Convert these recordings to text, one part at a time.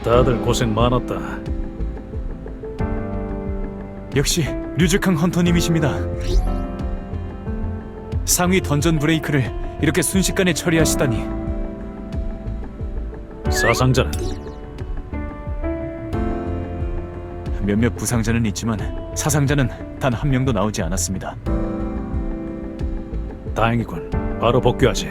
다들 고생 많았다. 역시 류즈캉 헌터님이십니다. 상위 던전 브레이크를 이렇게 순식간에 처리하시다니. 사상자는 몇몇 부상자는 있지만 사상자는 단 한 명도 나오지 않았습니다. 다행이군. 바로 복귀하지.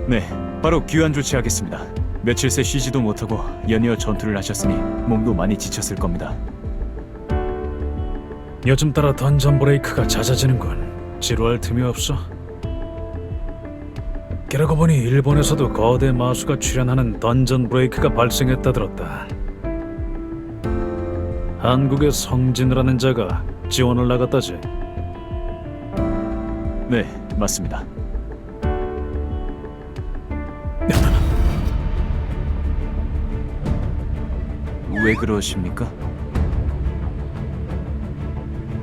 네, 바로 귀환 조치하겠습니다. 며칠 새 쉬지도 못하고 연이어 전투를 하셨으니 몸도 많이 지쳤을 겁니다. 요즘 따라 던전 브레이크가 잦아지는군. 지루할 틈이 없어. 그러고 보니 일본에서도 거대 마수가 출연하는 던전 브레이크가 발생했다 들었다. 한국의 성진우라는 자가 지원을 나갔다지. 네, 맞습니다. 왜 그러십니까?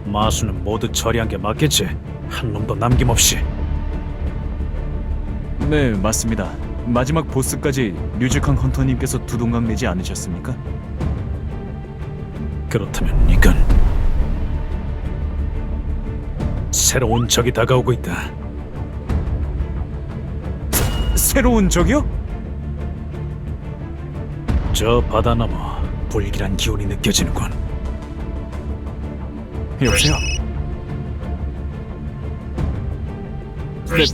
마수는 모두 처리한 게 맞겠지? 한 놈도 남김없이. 네, 맞습니다. 마지막 보스까지 류즈캉 헌터님께서 두동강 내지 않으셨습니까? 그렇다면 이건 새로운 적이 다가오고 있다. 새로운 적이요? 저 바다 너머 불길한 기운이 느껴지는군. 여보세요? 네,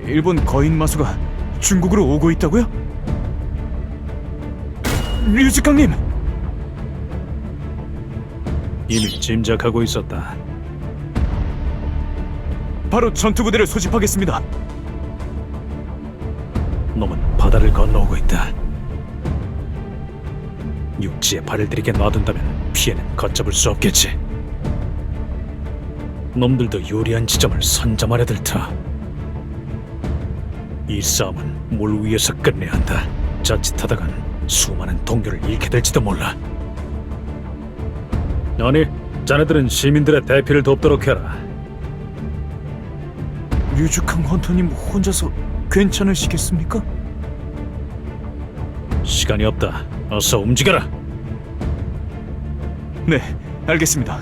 일본 거인 마수가 중국으로 오고 있다고요? 류즈캉님! 이미 짐작하고 있었다. 바로 전투부대를 소집하겠습니다. 놈은 바다를 건너오고 있다. 육지에 발을 들이게 놔둔다면 피해는 걷잡을 수 없겠지. 놈들도 유리한 지점을 선점하려 들 터. 이 싸움은 물 위에서 끝내야 한다. 자칫하다간 수많은 동료를 잃게 될지도 몰라. 아니, 자네들은 시민들의 대피를 돕도록 해라. 류즈캉 헌터님 혼자서 괜찮으시겠습니까? 시간이 없다. 어서 움직여라. 네, 알겠습니다.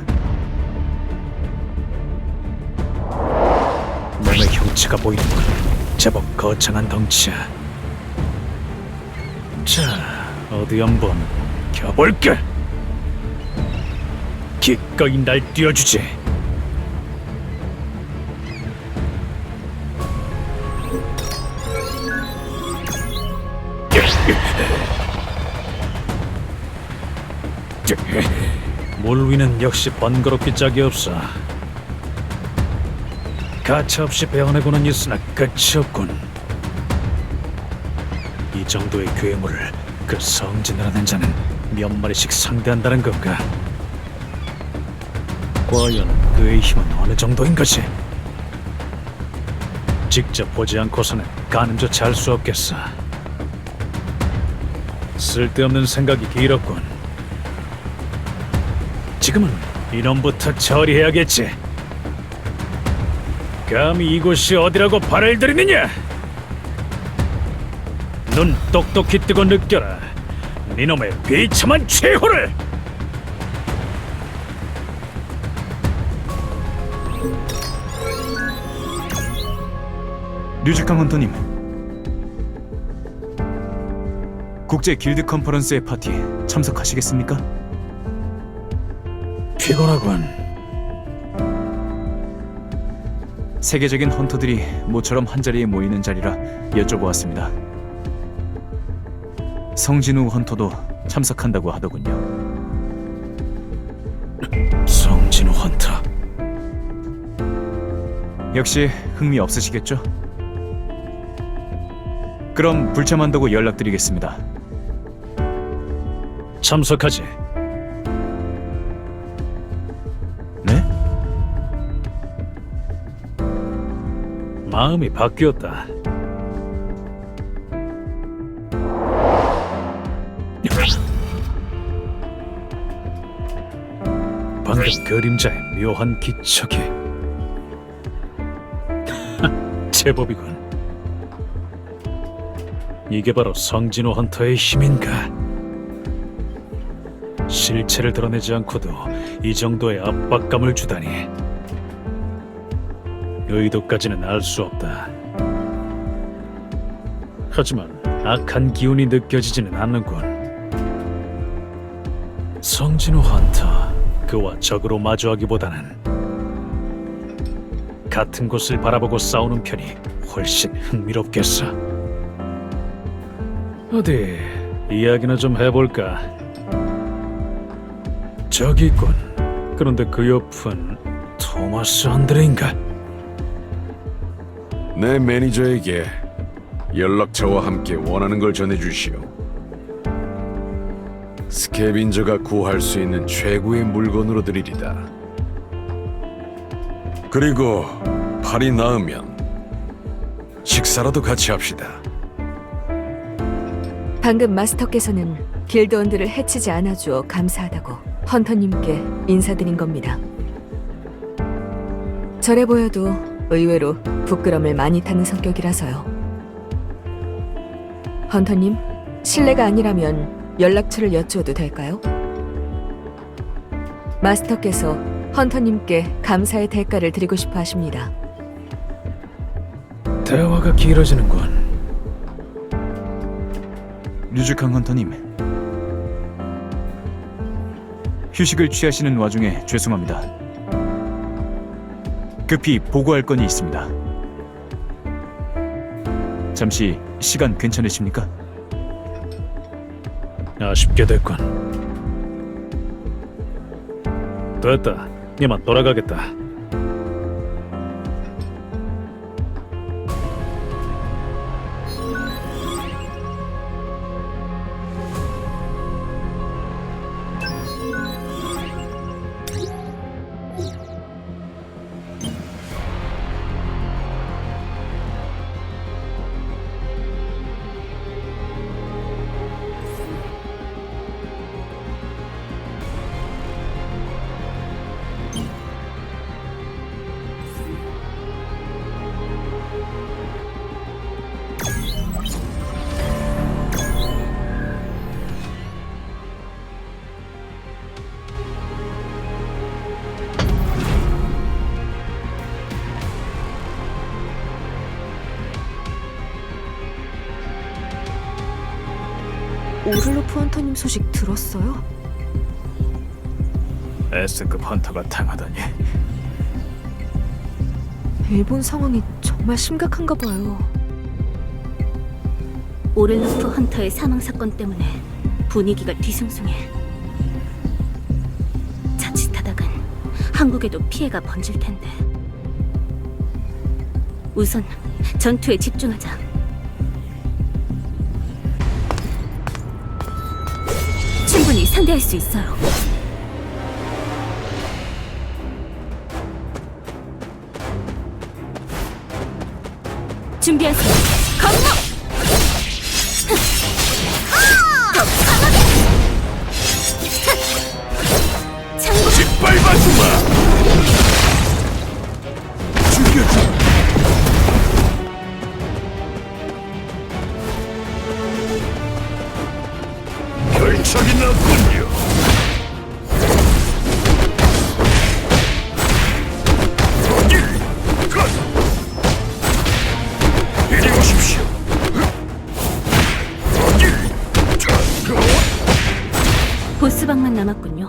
몸의 형체가 보이는군. 제법 거창한 덩치야. 자, 어디 한번 켜볼까? 기꺼이 날 띄워주지. 물 위는 역시 번거롭기 짝이 없어. 가차없이 베어내고는 있으나 끝이 없군. 이 정도의 괴물을 그 성진이라는 자는 몇 마리씩 상대한다는 건가? 과연 그의 힘은 어느 정도인 것이? 직접 보지 않고서는 가늠조차 할 수 없겠어. 쓸데없는 생각이 길었군. 지금은 이놈부터 처리해야겠지. 감히 이곳이 어디라고 발을 들이느냐? 눈 똑똑히 뜨고 느껴라. 니놈의 비참한 최후를! 류즈캉 헌터님, 국제 길드 컨퍼런스의 파티에 참석하시겠습니까? 피곤하군. 세계적인 헌터들이 모처럼 한자리에 모이는 자리라 여쭤보았습니다. 성진우 헌터도 참석한다고 하더군요. 성진우 헌터. 역시 흥미 없으시겠죠? 그럼 불참한다고 연락드리겠습니다. 참석하지. 마음이 바뀌었다. 방금 그림자의 묘한 기척이 제법이군. 이게 바로 성진호 헌터의 힘인가? 실체를 드러내지 않고도 이 정도의 압박감을 주다니. 의도까지는 알 수 없다. 하지만 악한 기운이 느껴지지는 않는군. 성진호 헌터, 그와 적으로 마주하기보다는 같은 곳을 바라보고 싸우는 편이 훨씬 흥미롭겠어. 어디 이야기나 좀 해볼까? 저기 있군. 그런데 그 옆은 토마스 안드레인가? 내 매니저에게 연락처와 함께 원하는 걸 전해주시오. 스캐빈저가 구할 수 있는 최고의 물건으로 드리리다. 그리고 팔이 나으면 식사라도 같이 합시다. 방금 마스터께서는 길드원들을 해치지 않아주어 감사하다고 헌터님께 인사드린 겁니다. 저래 보여도 의외로 부끄럼을 많이 타는 성격이라서요. 헌터님, 실례가 아니라면 연락처를 여쭈어도 될까요? 마스터께서 헌터님께 감사의 대가를 드리고 싶어 하십니다. 대화가 길어지는군. 류즈캉 헌터님, 휴식을 취하시는 와중에 죄송합니다. 급히 보고할 건이 있습니다. 잠시 시간 괜찮으십니까? 아쉽게 됐군. 됐다. 이만 돌아가겠다. 오를로프 헌터님 소식 들었어요? S급 헌터가 당하다니. 일본 상황이 정말 심각한가 봐요. 오를로프 헌터의 사망 사건 때문에 분위기가 뒤숭숭해. 자칫하다간 한국에도 피해가 번질 텐데. 우선 전투에 집중하자. 충분히 상대할 수 있어요. 준비하세요. 건너! 더 강하게! 창고 짓밟아주마! 죽여줘! 결착이 났군요. 이리 오십시오. 보스방만 남았군요.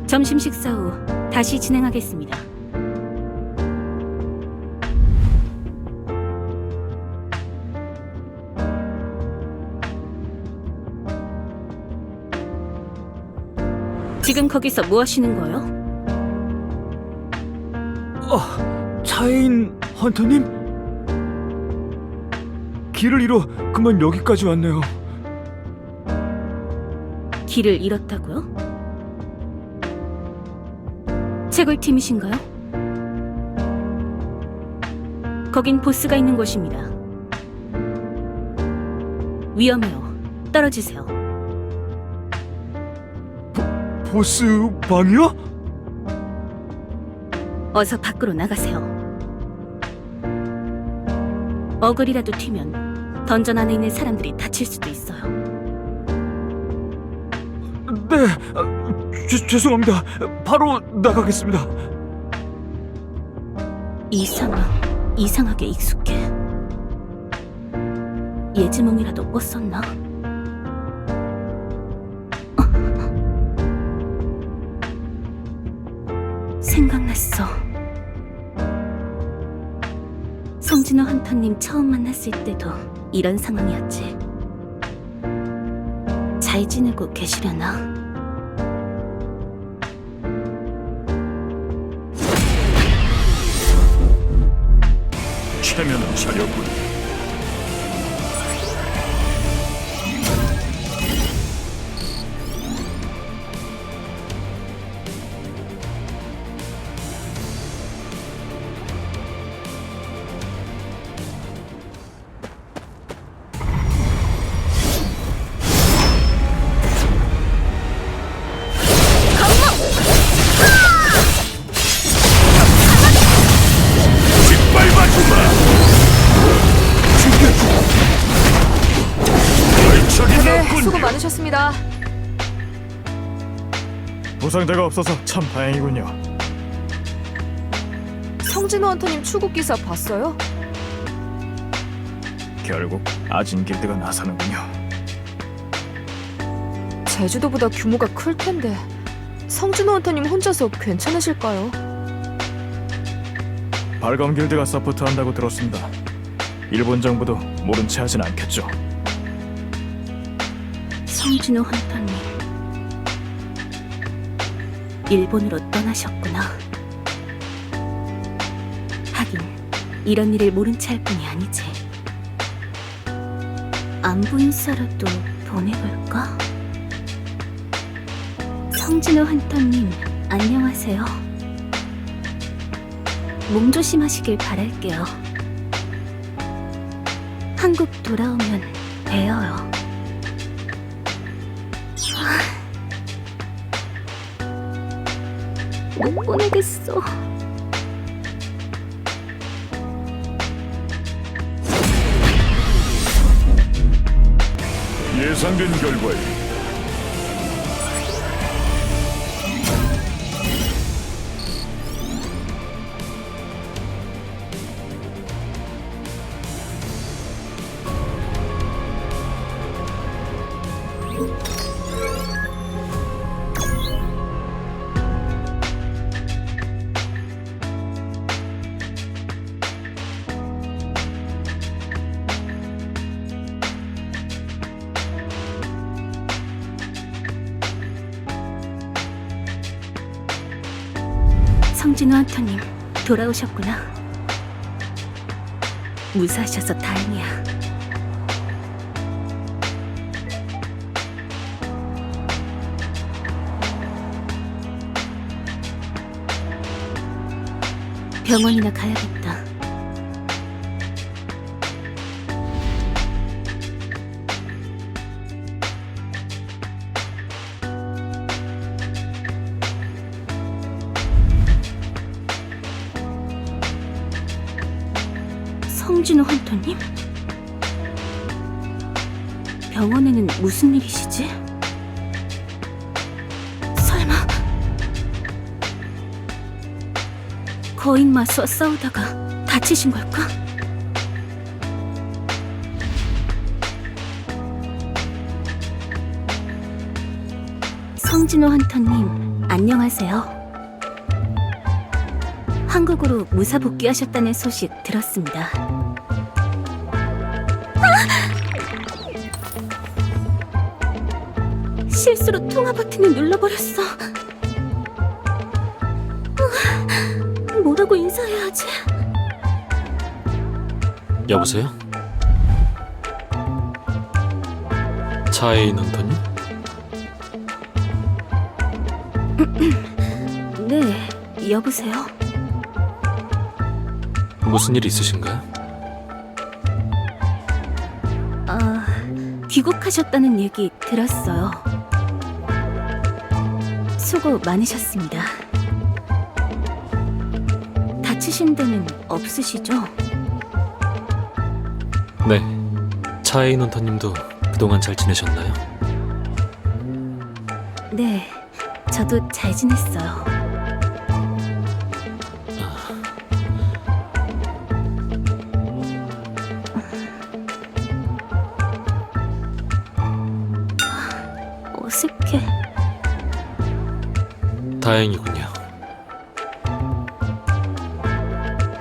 점심 식사 후 다시 진행하겠습니다. 지금 거기서 뭐 하시는 거예요? 차인 헌터님? 길을 잃어 그만 여기까지 왔네요. 길을 잃었다고요? 채굴팀이신가요? 거긴 보스가 있는 곳입니다. 위험해요. 떨어지세요. 보스 방이야? 어서 밖으로 나가세요. 어글이라도 튀면 던전 안에 있는 사람들이 다칠 수도 있어요. 네, 죄송합니다. 바로 나가겠습니다. 이 상황 이상하게 익숙해. 예지몽이라도 꿨었나? 생각났어. 성진호 헌터님 처음 만났을 때도 이런 상황이었지. 잘 지내고 계시려나? 체면은 차렸군. 네, 수고 많으셨습니다. 부상자가 없어서 참 다행이군요. 성진호 헌터님 출국 기사 봤어요? 결국 아진 길드가 나서는군요. 제주도보다 규모가 클 텐데 성진호 헌터님 혼자서 괜찮으실까요? 발검 길드가 서포트한다고 들었습니다. 일본 정부도 모른 체 하진 않겠죠. 성진호 헌터님, 일본으로 떠나셨구나. 하긴 이런 일을 모른 채 할 뿐이 아니지. 안부 인사라도 보내볼까? 성진호 헌터님, 안녕하세요. 몸 조심하시길 바랄게요. 한국 돌아오면 뵈어요. 못 보내겠어. 예상된 결과에 성진호 헌터님, 돌아오셨구나. 무사하셔서 다행이야. 병원이나 가야겠다. 성진호 헌터님? 병원에는 무슨 일이시지? 설마 거인 마수와 싸우다가 다치신 걸까? 성진호 헌터님, 안녕하세요. 한국으로 무사 복귀하셨다는 소식 들었습니다. 실수로 통화 버튼을 눌러버렸어. 뭐라고 인사해야 하지? 여보세요? 차에인 헌터님? 네, 여보세요? 무슨 일 있으신가요? 귀국하셨다는 얘기 들었어요. 수고 많으셨습니다. 다치신 데는 없으시죠? 네. 차에인 헌터님도 그동안 잘 지내셨나요? 네, 저도 잘 지냈어요. 어색해. 다행이군요.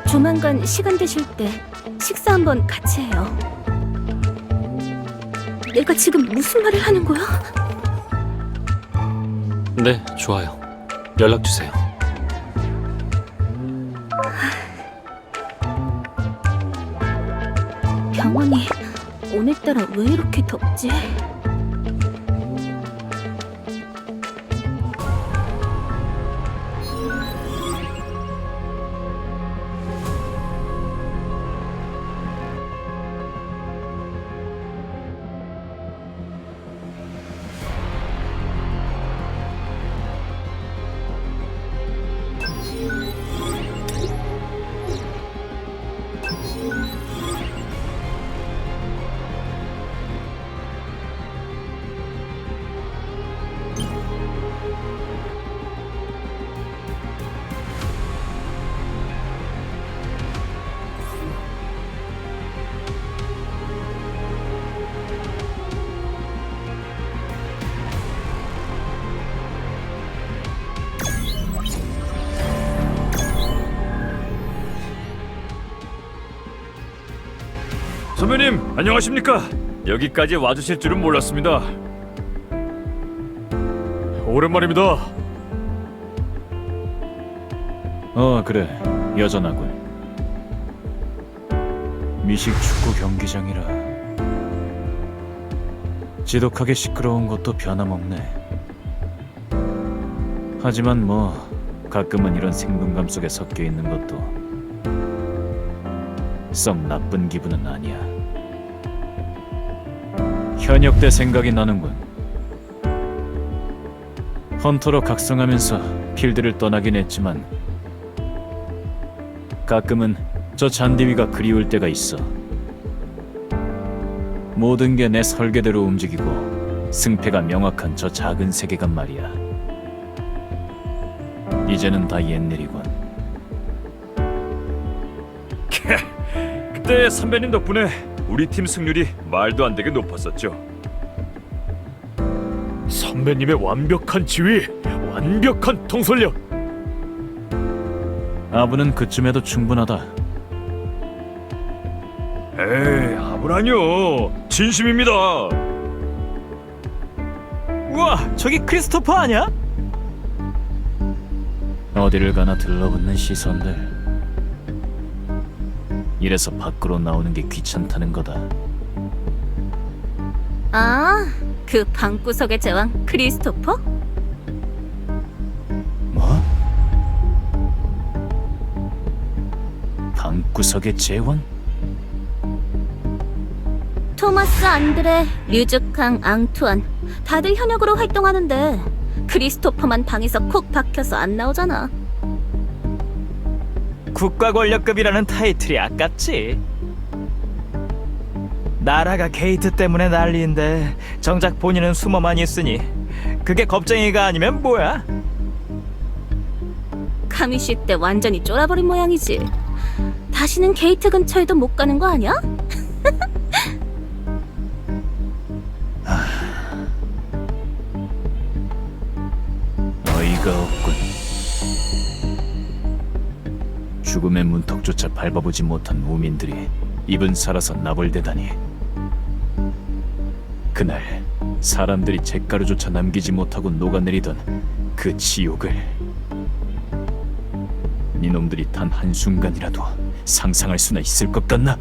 조만간 시간 되실 때 식사 한번 같이 해요. 내가 지금 무슨 말을 하는 거야? 네, 좋아요. 연락 주세요. 병원이 오늘따라 왜 이렇게 덥지? 선배님, 안녕하십니까? 여기까지 와주실 줄은 몰랐습니다. 오랜만입니다. 그래. 여전하군. 미식 축구 경기장이라 지독하게 시끄러운 것도 변함없네. 하지만 뭐 가끔은 이런 생동감 속에 섞여 있는 것도 썩 나쁜 기분은 아니야. 현역 때 생각이 나는군. 헌터로 각성하면서 필드를 떠나긴 했지만 가끔은 저 잔디 위가 그리울 때가 있어. 모든 게 내 설계대로 움직이고 승패가 명확한 저 작은 세계관 말이야. 이제는 다 옛일이군. 그때 선배님 덕분에 우리 팀 승률이 말도 안 되게 높았었죠. 선배님의 완벽한 지휘, 완벽한 통솔력. 아부는 그쯤에도 충분하다. 에이, 아브라뇨. 진심입니다. 우와, 저기 크리스토퍼 아니야? 어디를 가나 들러붙는 시선들. 이래서 밖으로 나오는 게 귀찮다는 거다. 아, 그 방구석의 제왕 크리스토퍼? 뭐? 방구석의 제왕? 토마스 안드레, 류즈캉, 앙투안 다들 현역으로 활동하는데 크리스토퍼만 방에서 콕 박혀서 안 나오잖아. 국가 권력급이라는 타이틀이 아깝지. 나라가 게이트 때문에 난리인데 정작 본인은 숨어만 있으니 그게 겁쟁이가 아니면 뭐야? 카미시 때 완전히 쫄아버린 모양이지. 다시는 게이트 근처에도 못 가는 거 아니야? 어이가 없군. 죽음의 문턱조차 밟아보지 못한 무민들이 입은 살아서 나불대다니. 그날 사람들이 잿가루조차 남기지 못하고 녹아내리던 그 지옥을 니놈들이 단 한순간이라도 상상할 수나 있을 것 같나?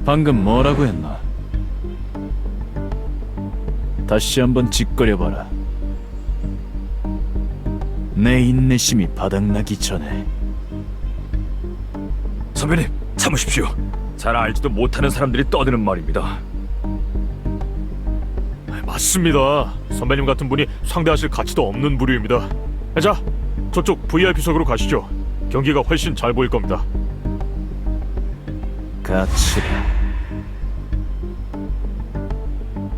방금 뭐라고 했나? 다시 한번 짓거려봐라. 내 인내심이 바닥나기 전에. 선배님, 참으십시오. 잘 알지도 못하는 사람들이 떠드는 말입니다. 맞습니다. 선배님 같은 분이 상대하실 가치도 없는 부류입니다. 자, 저쪽 VIP석으로 가시죠. 경기가 훨씬 잘 보일 겁니다. 가치라.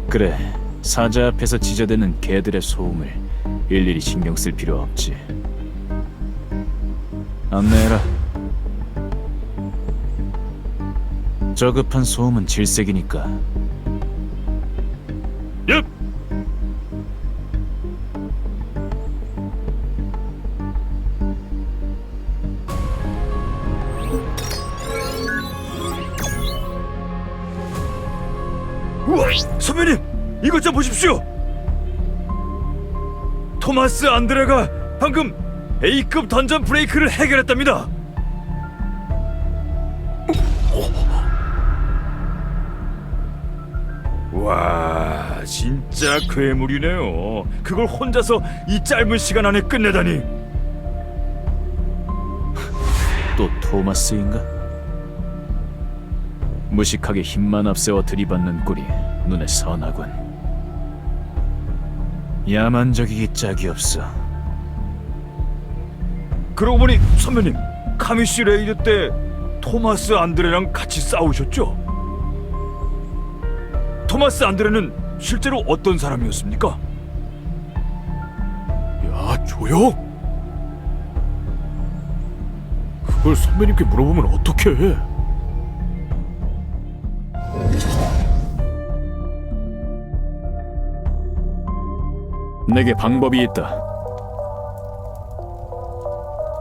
그래, 사자 앞에서 지저대는 개들의 소음을 일일이 신경 쓸 필요 없지. 안내해라. 저급한 소음은 질색이니까. 예! 우와, 선배님, 이것 좀 보십시오. 토마스 안드레가 방금 A급 던전 브레이크를 해결했답니다. 와, 진짜 괴물이네요. 그걸 혼자서 이 짧은 시간 안에 끝내다니. 또 토마스인가? 무식하게 힘만 앞세워 들이받는 꼴이 눈에 선하군. 야만적이기 짝이 없어. 그러고 보니 선배님, 카미시 레이드 때 토마스 안드레랑 같이 싸우셨죠? 토마스 안드레는 실제로 어떤 사람이었습니까? 야, 조용! 그걸 선배님께 물어보면 어떡해? 내게 방법이 있다.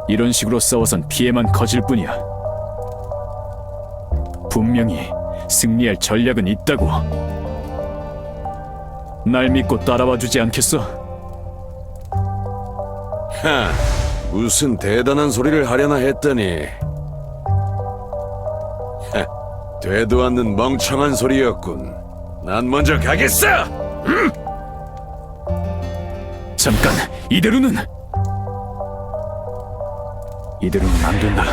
이런 식으로 싸워선 피해만 커질 뿐이야. 분명히 승리할 전략은 있다고. 날 믿고 따라와 주지 않겠어? 하, 무슨 대단한 소리를 하려나 했더니 되도 않는 멍청한 소리였군. 난 먼저 가겠어. 잠깐, 이대로는 안 된다.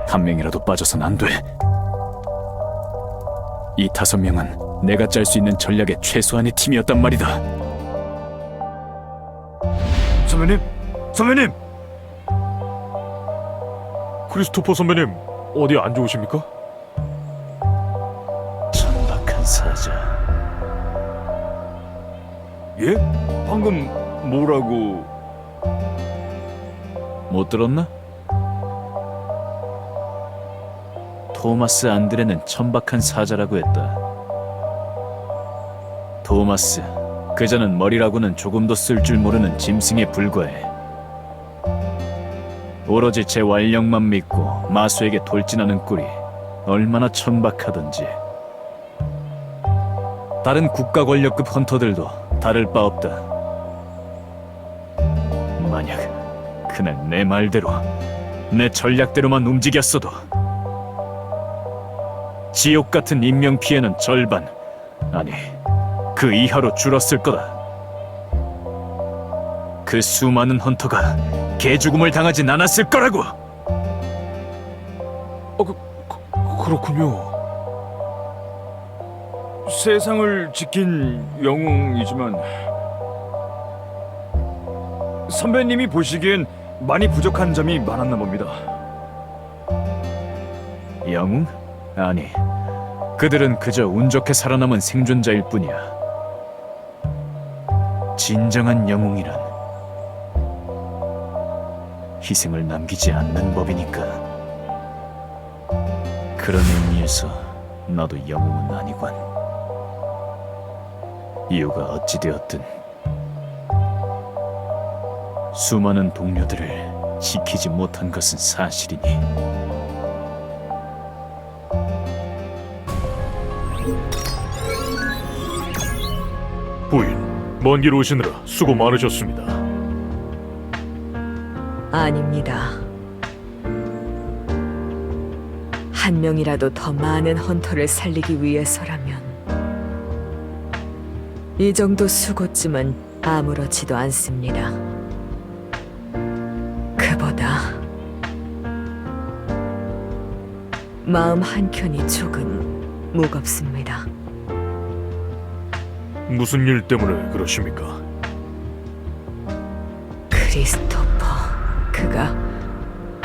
한 명이라도 빠져선 안 돼. 이 5명은 내가 짤 수 있는 전략의 최소한의 팀이었단 말이다. 선배님, 크리스토퍼 선배님, 어디 안 좋으십니까? 천박한 사자. 예? 방금 뭐라고? 못 들었나? 토마스 안드레는 천박한 사자라고 했다. 토마스, 그자는 머리라고는 조금도 쓸 줄 모르는 짐승에 불과해. 오로지 제 완력만 믿고 마수에게 돌진하는 꼴이 얼마나 천박하던지. 다른 국가 권력급 헌터들도 다를 바 없다. 만약 그날 내 말대로, 내 전략대로만 움직였어도 지옥 같은 인명 피해는 절반, 아니 그 이하로 줄었을 거다. 그 수많은 헌터가 개죽음을 당하진 않았을 거라고. 그렇군요. 세상을 지킨 영웅이지만 선배님이 보시기엔 많이 부족한 점이 많았나 봅니다. 영웅? 아니, 그들은 그저 운 좋게 살아남은 생존자일 뿐이야. 진정한 영웅이란 희생을 남기지 않는 법이니까. 그런 의미에서 나도 영웅은 아니군. 이유가 어찌되었든 수많은 동료들을 지키지 못한 것은 사실이니. 부인, 먼 길 오시느라 수고 많으셨습니다. 아닙니다. 한 명이라도 더 많은 헌터를 살리기 위해서라면 이 정도 수고쯤은 아무렇지도 않습니다. 그보다 마음 한켠이 조금 무겁습니다. 무슨 일 때문에 그러십니까? 크리스토퍼, 그가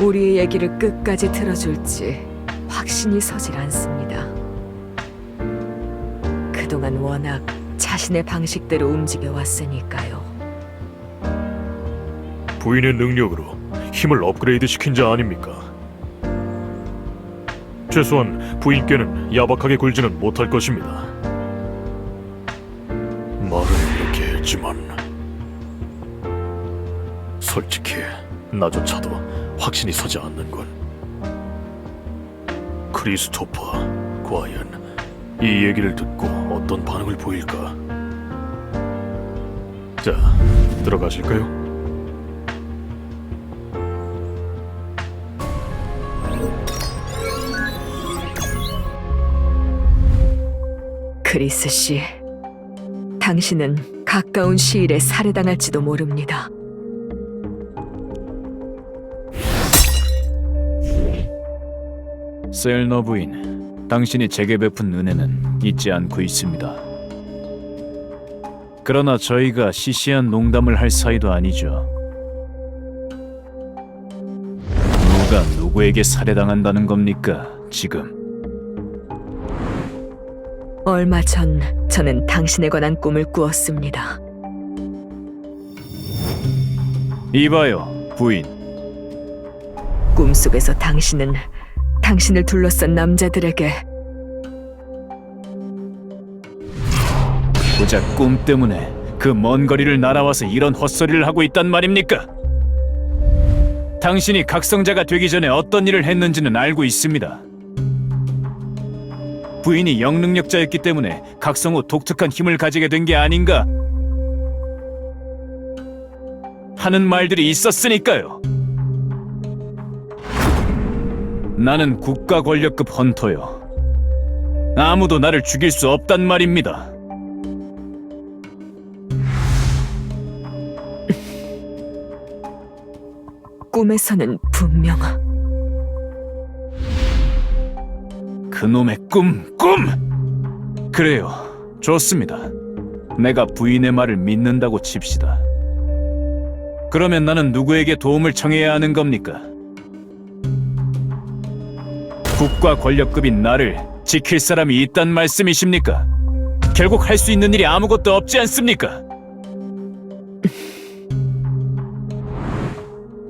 우리의 얘기를 끝까지 들어줄지 확신이 서질 않습니다. 그동안 워낙 자신의 방식대로 움직여 왔으니까요. 부인의 능력으로 힘을 업그레이드 시킨 자 아닙니까? 최소한 부인께는 야박하게 굴지는 못할 것입니다. 말은 이렇게 했지만 솔직히 나조차도 확신이 서지 않는군. 크리스토퍼, 과연 이 얘기를 듣고 어떤 반응을 보일까? 자, 들어가실까요? 크리스 씨, 당신은 가까운 시일에 살해당할지도 모릅니다. 셀너 부인, 당신이 제게 베푼 은혜는 잊지 않고 있습니다. 그러나 저희가 시시한 농담을 할 사이도 아니죠. 누가 누구에게 살해당한다는 겁니까, 지금? 얼마 전 저는 당신에 관한 꿈을 꾸었습니다. 이봐요, 부인. 꿈속에서 당신은 당신을 둘러싼 남자들에게 고작 꿈 때문에 그 먼 거리를 날아와서 이런 헛소리를 하고 있단 말입니까? 당신이 각성자가 되기 전에 어떤 일을 했는지는 알고 있습니다. 부인이 영능력자였기 때문에 각성 후 독특한 힘을 가지게 된 게 아닌가 하는 말들이 있었으니까요. 나는 국가 권력급 헌터요. 아무도 나를 죽일 수 없단 말입니다. 꿈에서는 분명 그놈의 꿈! 그래요, 좋습니다. 내가 부인의 말을 믿는다고 칩시다. 그러면 나는 누구에게 도움을 청해야 하는 겁니까? 국가 권력급인 나를 지킬 사람이 있단 말씀이십니까? 결국 할 수 있는 일이 아무것도 없지 않습니까?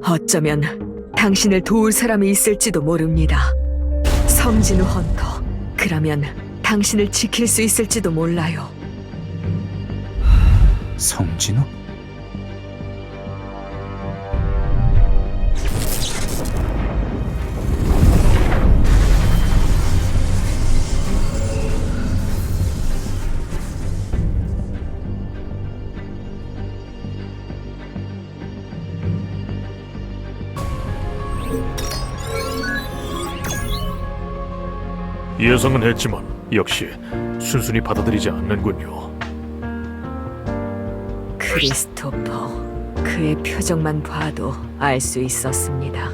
어쩌면 당신을 도울 사람이 있을지도 모릅니다. 성진우 헌터, 그러면 당신을 지킬 수 있을지도 몰라요. 성진우? 예상은 했지만 역시 순순히 받아들이지 않는군요. 크리스토퍼, 그의 표정만 봐도 알 수 있었습니다.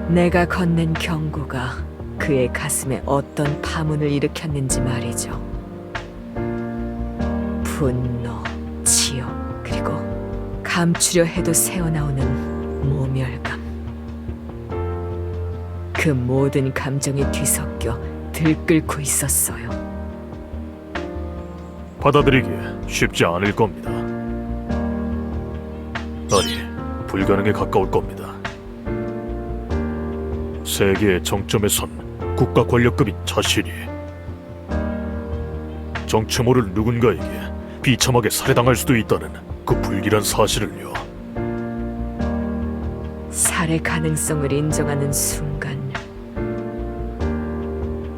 내가 건넨 경고가 그의 가슴에 어떤 파문을 일으켰는지 말이죠. 분노, 치욕, 그리고 감추려 해도 새어나오는 모멸감. 그 모든 감정이 뒤섞여 들끓고 있었어요. 받아들이기 쉽지 않을 겁니다. 아니, 불가능에 가까울 겁니다. 세계의 정점에 선 국가 권력급인 자신이 정체 모를 누군가에게 비참하게 살해당할 수도 있다는 그 불길한 사실을요. 살해 가능성을 인정하는 순간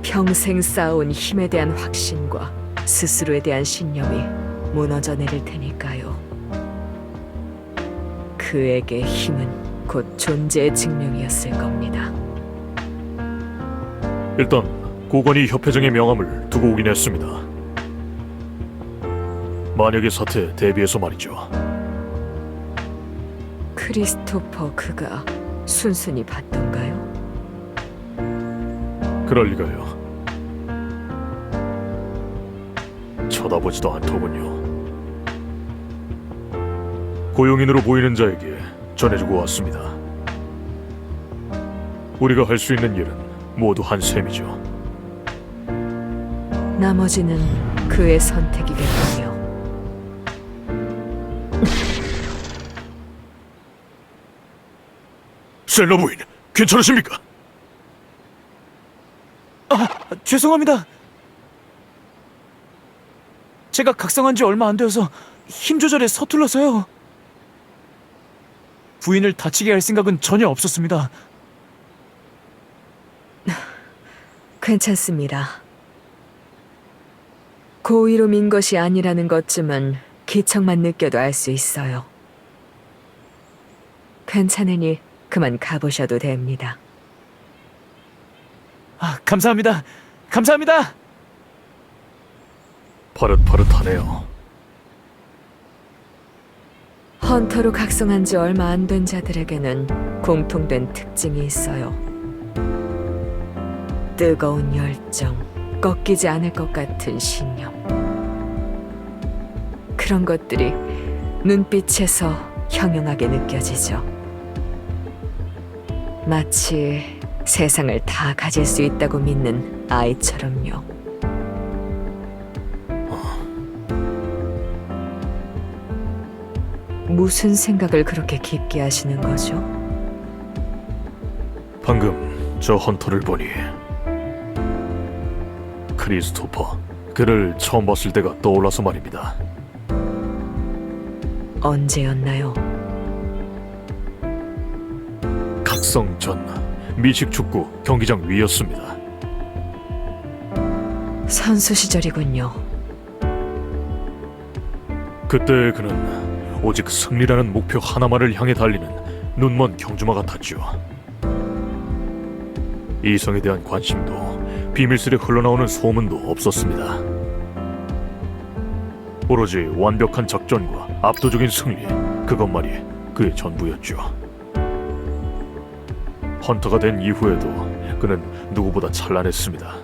평생 쌓아온 힘에 대한 확신과 스스로에 대한 신념이 무너져 내릴 테니까요. 그에게 힘은 곧 존재의 증명이었을 겁니다. 일단 고건희 협회장의 명함을 두고 오긴 했습니다. 만약의 사태에 대비해서 말이죠. 크리스토퍼, 그가 순순히 받던가요? 그럴 리가요. 쳐다보지도 않더군요. 고용인으로 보이는 자에게 전해주고 왔습니다. 우리가 할 수 있는 일은 모두 한 셈이죠. 나머지는 그의 선택이겠군요. 셀러 부인, 괜찮으십니까? 죄송합니다. 제가 각성한 지 얼마 안 되어서 힘 조절에 서툴러서요. 부인을 다치게 할 생각은 전혀 없었습니다. 괜찮습니다. 고의로 민 것이 아니라는 것쯤은 기척만 느껴도 알 수 있어요. 괜찮으니 그만 가보셔도 됩니다. 감사합니다. 감사합니다. 파릇파릇하네요. 헌터로 각성한 지 얼마 안 된 자들에게는 공통된 특징이 있어요. 뜨거운 열정, 꺾이지 않을 것 같은 신념. 그런 것들이 눈빛에서 형용하게 느껴지죠. 마치 세상을 다 가질 수 있다고 믿는 아이처럼요. 무슨 생각을 그렇게 깊게 하시는 거죠? 방금 저 헌터를 보니 크리스토퍼, 그를 처음 봤을 때가 떠올라서 말입니다. 언제였나요? 각성 전 미식축구 경기장 위였습니다. 선수 시절이군요. 그때 그는 오직 승리라는 목표 하나만을 향해 달리는 눈먼 경주마 같았죠. 이성에 대한 관심도 비밀스레 흘러나오는 소문도 없었습니다. 오로지 완벽한 작전과 압도적인 승리, 그것만이 그의 전부였죠. 헌터가 된 이후에도 그는 누구보다 찬란했습니다.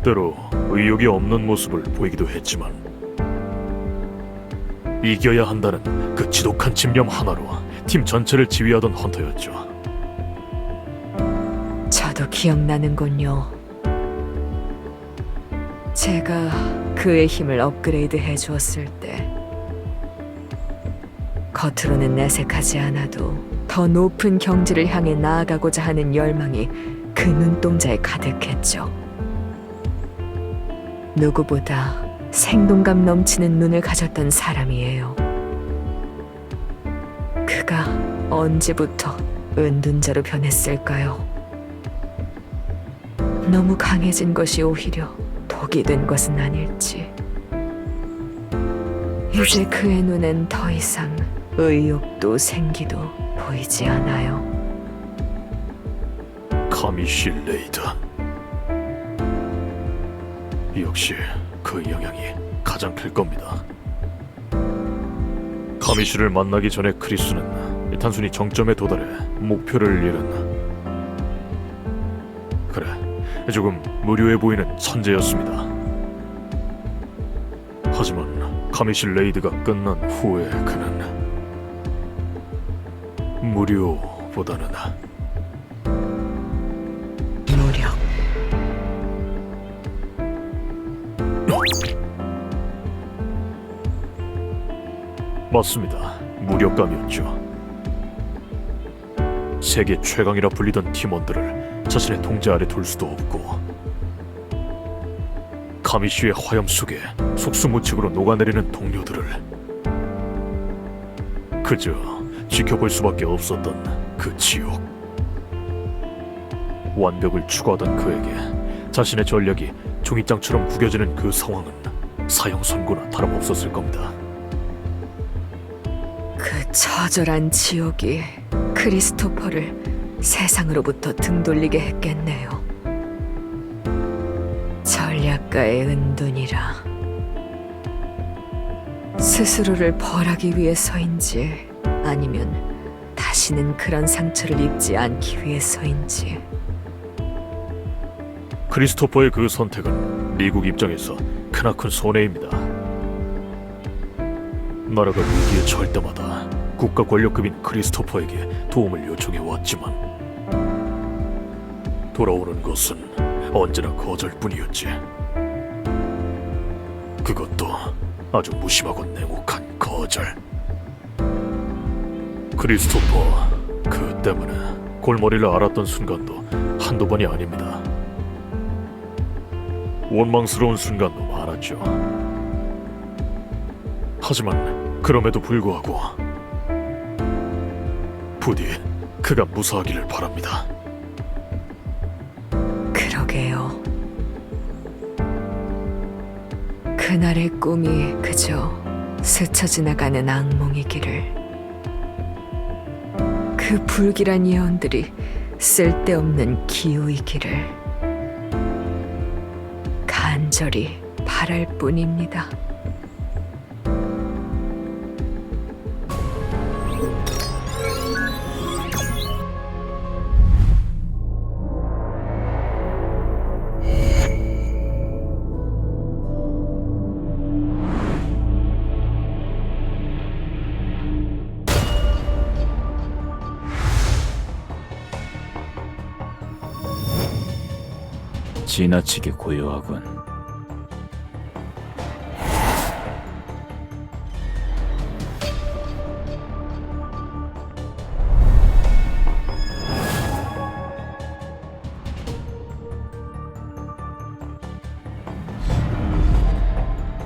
때로 의욕이 없는 모습을 보이기도 했지만 이겨야 한다는 그 지독한 집념 하나로 팀 전체를 지휘하던 헌터였죠. 저도 기억나는군요. 제가 그의 힘을 업그레이드 해주었을 때 겉으로는 내색하지 않아도 더 높은 경지를 향해 나아가고자 하는 열망이 그 눈동자에 가득했죠. 누구보다 생동감 넘치는 눈을 가졌던 사람이에요. 그가 언제부터 은둔자로 변했을까요? 너무 강해진 것이 오히려 독이 된 것은 아닐지. 이제 그의 눈엔 더 이상 의욕도 생기도 보이지 않아요. 카미시 레이드. 역시 그 영향이 가장 클 겁니다. 카미시를 만나기 전에 크리스는 단순히 정점에 도달해 목표를 잃은, 그래, 조금 무료해 보이는 천재였습니다. 하지만 카미시 레이드가 끝난 후에 그는 무료보다는 무력. 맞습니다. 무력감이었죠. 세계 최강이라 불리던 팀원들을 자신의 통제 아래 둘 수도 없고, 카미쉬의 화염 속에 속수무책으로 녹아내리는 동료들을 그저 지켜볼 수밖에 없었던 그 지옥. 완벽을 추구하던 그에게 자신의 전략이 종이장처럼 구겨지는 그 상황은 사형 선고나 다름없었을 겁니다. 그 처절한 지옥이 크리스토퍼를 세상으로부터 등 돌리게 했겠네요. 전략가의 은둔이라. 스스로를 벌하기 위해서인지 아니면 다시는 그런 상처를 입지 않기 위해서인지 크리스토퍼의 그 선택은 미국 입장에서 크나큰 손해입니다. 나라가 위기에 처할 때마다 국가 권력급인 크리스토퍼에게 도움을 요청해 왔지만 돌아오는 것은 언제나 거절뿐이었지. 그것도 아주 무심하고 냉혹한 거절. 크리스토퍼 그 때문에 골머리를 앓았던 순간도 한두 번이 아닙니다. 원망스러운 순간도 많았죠. 하지만 그럼에도 불구하고 부디 그가 무사하기를 바랍니다. 그러게요. 그날의 꿈이 그저 스쳐 지나가는 악몽이기를. 그 불길한 예언들이 쓸데없는 기우이기를 간절히 바랄 뿐입니다. 지나치게 고요하군.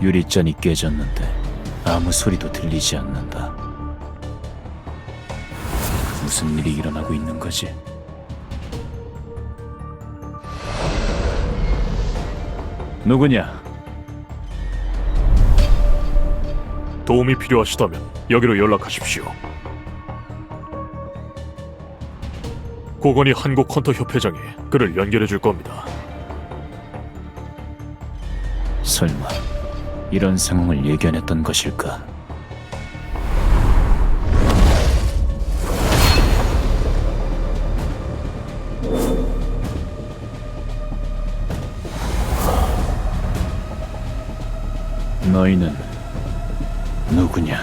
유리잔이 깨졌는데 아무 소리도 들리지 않는다. 무슨 일이 일어나고 있는 거지? 누구냐? 도움이 필요하시다면 여기로 연락하십시오. 고건이 한국헌터협회장이 그를 연결해 줄 겁니다. 설마 이런 상황을 예견했던 것일까? 너희는 누구냐?